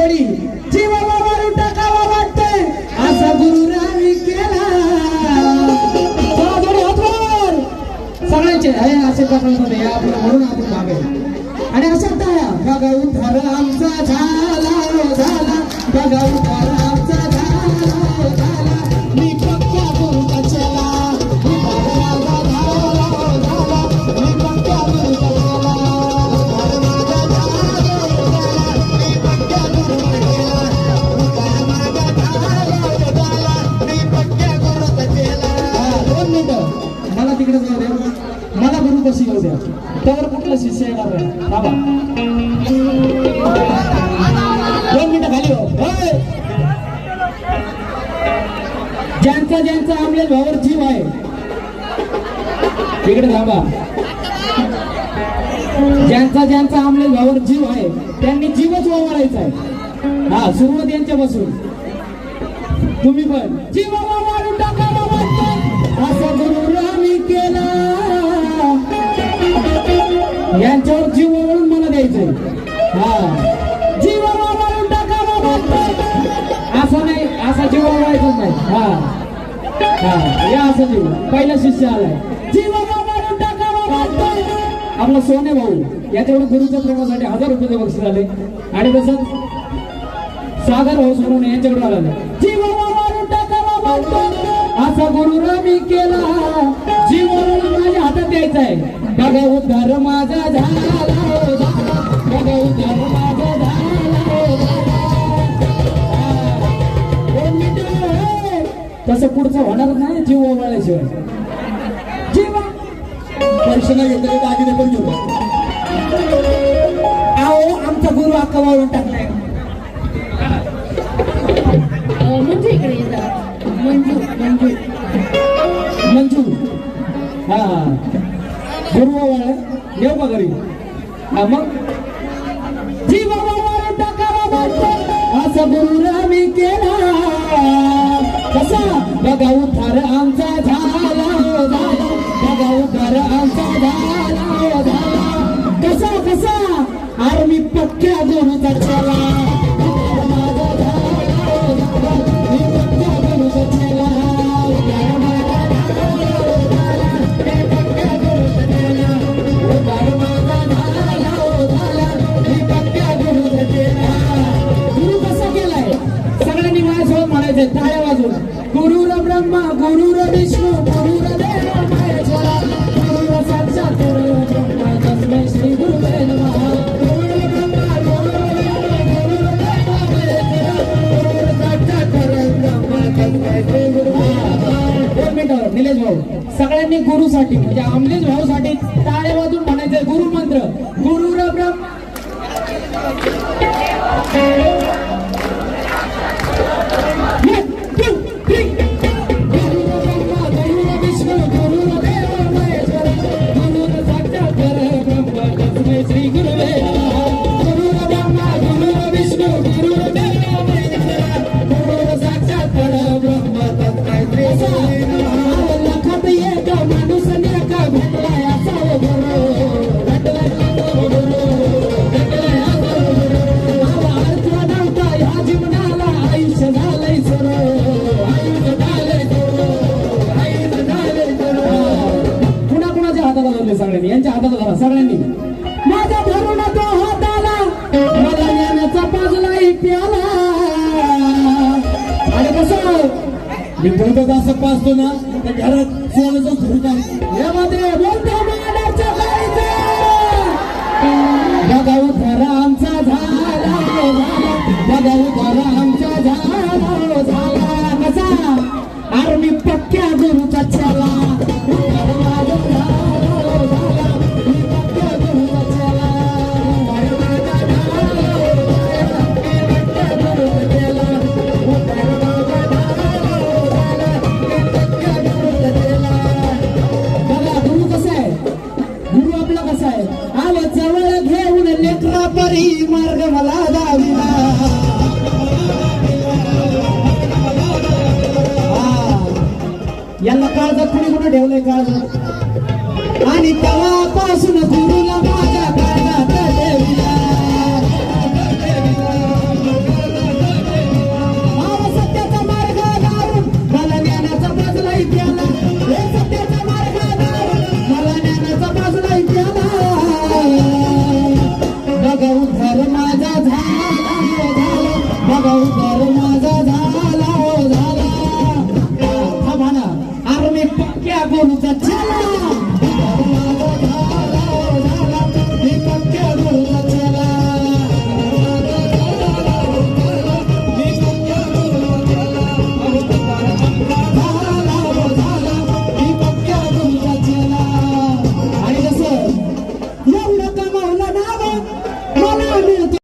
जोडी जीवा मारून टाकावा वाटतंय असा गुरु रामी केला जोडी हातवर सगळ्यांचे हे असे करण्यामध्ये या आपण म्हणून आपण मागे आणि असं टाळ्या बघा उद्धार आमचा झाला झाला बघा उद्धार आमचा झाला झाला मी पक्क्या गुरुचा चेला मला तिकडे जाऊ द्या मला गुरु कशी येऊ द्या त्यावर कुठला शिष्य येणार नाही बाबा 2 मिनिटं खाली हो ज्यांचा ज्यांचा आमल्या भावावर जीव आहे तिकडे थांबा ज्यांचा ज्यांचा आमल्या भावावर जीव आहे त्यांनी जीवच ओवाळायचा आहे हा सुरुवात यांच्यापासून तुम्ही पण जीव ओवाळून टाकावा असं गुरु आम्ही केला यांच्यावर जीव ओवाळून मला द्यायचंय हा जीव ओवाळून टाकावा असं नाही असा जीव ओवाळायचा नाही हा हा या असं जीव पहिला शिष्य आलाय जीव ओवाळून टाकावा आपला सोने भाऊ याच्यावर गुरुच्या प्रेमासाठी 1000 रुपये बक्षीस आले आणि तसंच सागर भाऊ सोनवणे यांच्याकडे आला जीव ओवाळून टाकावा असा गुरु रामी केला जीव माझ्या हातात द्यायचा आहे बघा उद्धार माझा झाला बघा उद्धार माझा तसं पुढचं होणार नाही जीव ओवाळल्याशिवाय जीव परीक्षेला घेतले दागिने पण घेऊ आओ आमचा गुरु अक्का वाळून टाकलाय मंजू इकडे येतात मंजू मंजू मंजू हा गुरु ओवाळ देव का घरी हा मग जीव ओवाळून टाकावा असं गुरु रामी केला कसा बघा उद्धार आमचा झाला बघा उद्धार आमचा झाला कसा कसा अरे मी पक्क्या गुरुचा चला टाळ्या वाजून गुरुर ब्रह्मा गुरुर विष्णू गुरुर देव महेश्वरा गुरुर साक्षात ब्रह्मा तस्मै श्री गुरुवे नमः गुरुर ब्रह्मा गुरुर विष्णू गुरुर देव महेश्वरा गुरुर साक्षात ब्रह्मा तस्मै श्री गुरुवे नमः 2 मिनिटं निलेश भाऊ सगळ्यांनी गुरुसाठी म्हणजे अमलेश भाऊ साठी टाळ्या वाजून म्हणायचं गुरु मंत्र गुरुर ब्रह्मा सगळ्यांनी यांच्या हाताला धरा सगळ्यांनी माझ्या धरून तो हाताला मला याचा पाजलाही प्याला आणि कसं मी बोलतो असं पाजतो ना त्या घरात सोन्याचं धुरता यामध्ये बोलतो मानाच्या बघा उद्धार आमचा झाला बघा उद्धार आमचा झाला कसा अरे मी पक्क्या गुरुचा चला परी मार्ग मला दाविला याला काळजात कुणी कुठे ठेवलंय काळजात आणि तेव्हापासून गुरुला माझ्या काळजात ठेवला मंजूचा